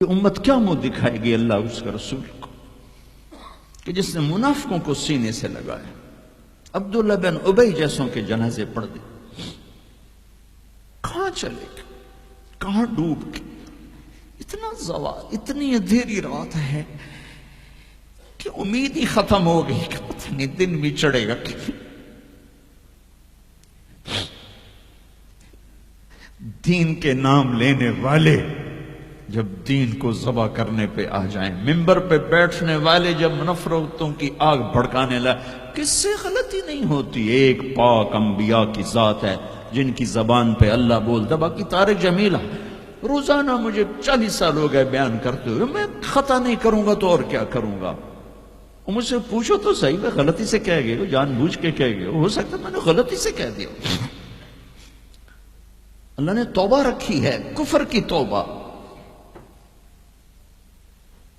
کہ امت کیا منہ دکھائے گی اللہ اس کے رسول کو کہ جس نے منافقوں کو سینے سے لگایا، عبداللہ بن ابی جیسوں کے جنازے پڑھ دی، کہاں چلے گئے، کہاں ڈوب گئے، اتنا زوال، اتنی اندھیری رات ہے کہ امید ہی ختم ہو گئی کہ پتہ نہیں دن بھی چڑھے گا کہ دین کے نام لینے والے جب دین کو ذبح کرنے پہ آ جائیں، منبر پہ بیٹھنے والے جب نفرتوں کی آگ بھڑکانے لائے، کس سے غلطی نہیں ہوتی؟ ایک پاک انبیاء کی ذات ہے جن کی زبان پہ اللہ بولتا، باقی طارق جمیلہ روزانہ مجھے 40 سال ہو گئے بیان کرتے ہوئے، میں خطا نہیں کروں گا تو اور کیا کروں گا؟ مجھ سے پوچھو تو صحیح، میں غلطی سے کہہ گئے، جان بوجھ کے کہہ گئے، ہو سکتا ہے میں نے غلطی سے کہہ دیا۔ اللہ نے توبہ رکھی ہے، کفر کی توبہ،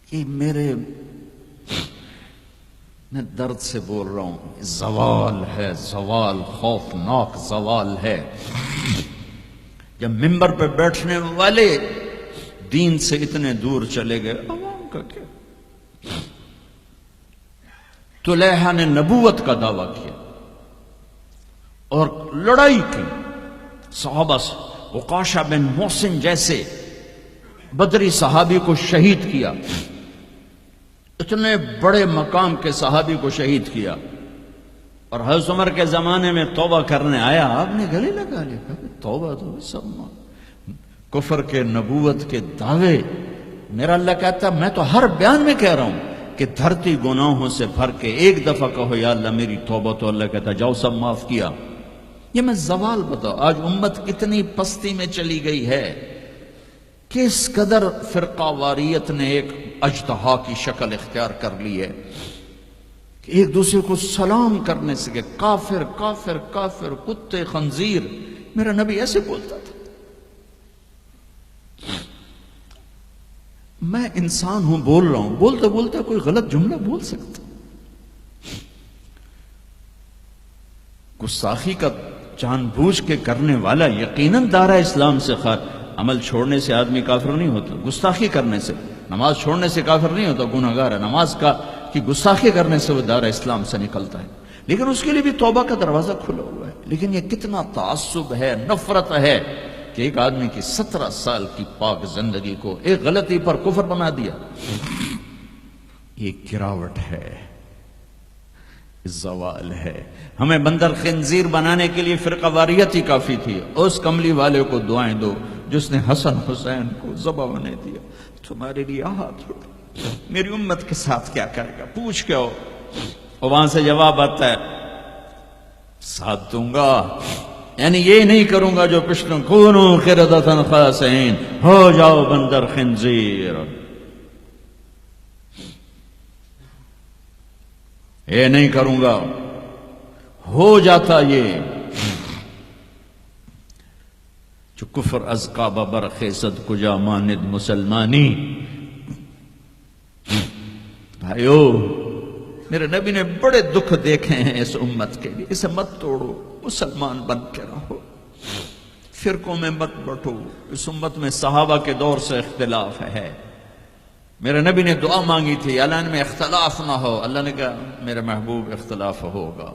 کہ میں درد سے بول رہا ہوں، زوال ہے، زوال خوفناک زوال ہے۔ جب منبر پہ بیٹھنے والے دین سے اتنے دور چلے گئے، عوام کا کیا؟ طلحہ نے نبوت کا دعویٰ کیا اور لڑائی کی صحابہ سے، عکاشہ بن محسن جیسے بدری صحابی کو شہید کیا، اتنے بڑے مقام کے صحابی کو شہید کیا، اور حضرت عمر کے زمانے میں توبہ کرنے آیا، آپ نے گلے لگا لیا، توبہ تو سب کفر کے نبوت کے دعوے۔ میرا اللہ کہتا میں تو ہر بیان میں کہہ رہا ہوں کہ دھرتی گناہوں سے بھر کے ایک دفعہ کہو یا اللہ میری توبہ، تو اللہ کہتا جاؤ سب معاف کیا۔ یہ میں زوال بتاؤ، آج امت کتنی پستی میں چلی گئی ہے، کس قدر فرقہ واریت نے ایک اجتہا کی شکل اختیار کر لی ہے کہ ایک دوسرے کو سلام کرنے سے کہ کافر کافر کافر، کتے خنزیر۔ میرا نبی ایسے بولتا تھا۔ میں انسان ہوں، بول رہا ہوں، بولتا بولتا کوئی غلط جملہ بول سکتا۔ گستاخی کا جان بوجھ کے کرنے والا یقیناً دائرہ اسلام سے خارج۔ عمل چھوڑنے سے آدمی کافر نہیں ہوتا، گستاخی کرنے سے، نماز چھوڑنے سے کافر نہیں ہوتا، گناہگار ہے، نماز کی گستاخی کرنے سے وہ دائرہ اسلام سے نکلتا ہے، لیکن اس کے لیے بھی توبہ کا دروازہ کھلا ہوا ہے۔ لیکن یہ کتنا تعصب ہے، نفرت ہے کہ ایک آدمی کی 17 سال کی پاک زندگی کو ایک غلطی پر کفر بنا دیا۔ یہ گراوٹ ہے، زوال ہے۔ ہمیں بندر خنزیر بنانے کے لیے فرقہ واریت ہی کافی تھی۔ اس کملی والے کو دعائیں دو جس نے حسن حسین کو ذبح بنے دیا، تمہارے لیے ہاتھ اٹھا، میری امت کے ساتھ کیا کرے گا؟ پوچھ کے ہو، اور وہاں سے جواب آتا ہے ساتھ دوں گا، یعنی یہ نہیں کروں گا جو پچھلوں کونو قردۃ خاسئین، ہو جاؤ بندر خنزیر، یہ نہیں کروں گا۔ ہو جاتا یہ جو کفر از کعبہ برخیزد کجا ماند مسلمانی۔ بھائیو، میرے نبی نے بڑے دکھ دیکھے ہیں اس امت کے لیے، اسے مت توڑو، مسلمان بن کے رہو، فرقوں میں مت بٹو۔ اس امت میں صحابہ کے دور سے اختلاف ہے، میرے نبی نے دعا مانگی تھی اللہ میں اختلاف نہ ہو، اللہ نے کہا میرے محبوب اختلاف ہوگا۔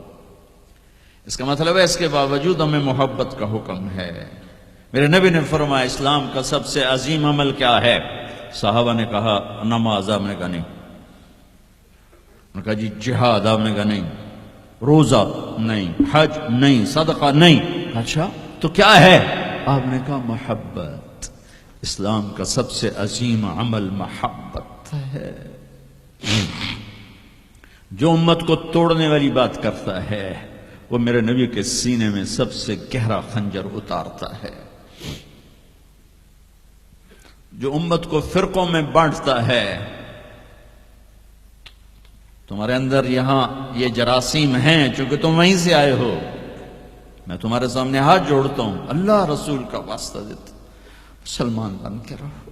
اس کا مطلب ہے اس کے باوجود ہمیں محبت کا حکم ہے۔ میرے نبی نے فرمایا اسلام کا سب سے عظیم عمل کیا ہے؟ صحابہ نے کہا نماز، آپ نے کہا نہیں، انہوں نے کہا جی جہاد، آپ نے کہا نہیں، روزہ نہیں، حج نہیں، صدقہ نہیں، اچھا تو کیا ہے؟ آپ نے کہا محبت۔ اسلام کا سب سے عظیم عمل محبت ہے۔ جو امت کو توڑنے والی بات کرتا ہے وہ میرے نبی کے سینے میں سب سے گہرا خنجر اتارتا ہے۔ جو امت کو فرقوں میں بانٹتا ہے، تمہارے اندر یہاں یہ جراثیم ہیں چونکہ تم وہیں سے آئے ہو، میں تمہارے سامنے ہاتھ جوڑتا ہوں، اللہ رسول کا واسطہ دیتا، مسلمان بن کے رہو۔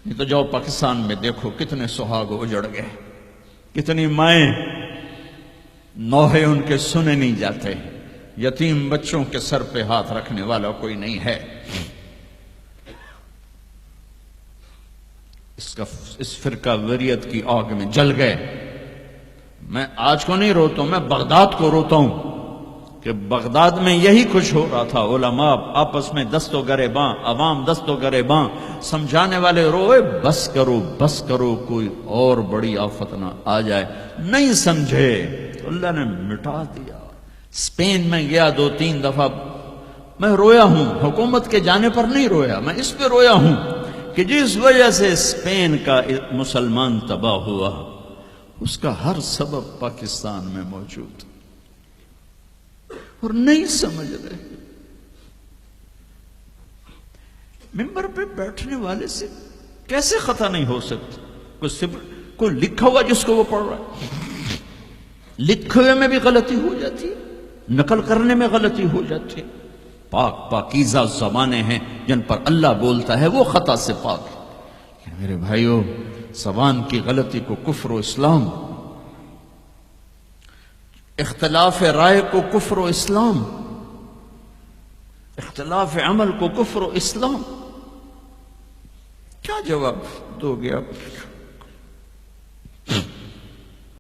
یہ تو جاؤ پاکستان میں دیکھو کتنے سہاگ اجڑ گئے، کتنی مائیں نوحے ان کے سنے نہیں جاتے، یتیم بچوں کے سر پہ ہاتھ رکھنے والا کوئی نہیں ہے۔ اس فرقہ وریت کی آگ میں جل گئے. میں آج کو نہیں روتا ہوں، میں بغداد کو روتا ہوں کہ بغداد میں یہی کچھ ہو رہا تھا. علماء آپس میں دست و گریباں، عوام دست و گریباں، سمجھانے والے روئے بس کرو کوئی اور بڑی آفت نہ آ جائے. نہیں سمجھے تو اللہ نے مٹا دیا. اسپین میں گیا 2-3 دفعہ، میں رویا ہوں. حکومت کے جانے پر نہیں رویا، میں اس پہ رویا ہوں کہ جس وجہ سے اسپین کا مسلمان تباہ ہوا، اس کا ہر سبب پاکستان میں موجود اور نہیں سمجھ رہے. ممبر پہ بیٹھنے والے سے کیسے خطا نہیں ہو سکتی؟ کوئی لکھا ہوا جس کو وہ پڑھ رہا ہے، لکھے ہوئے میں بھی غلطی ہو جاتی ہے، نقل کرنے میں غلطی ہو جاتی ہے. پاکیزہ زبانیں ہیں جن پر اللہ بولتا ہے، وہ خطا سے پاک ہے. میرے بھائیو، زبان کی غلطی کو کفر و اسلام، اختلاف رائے کو کفر و اسلام، اختلاف عمل کو کفر و اسلام. کیا جواب دو گے آپ؟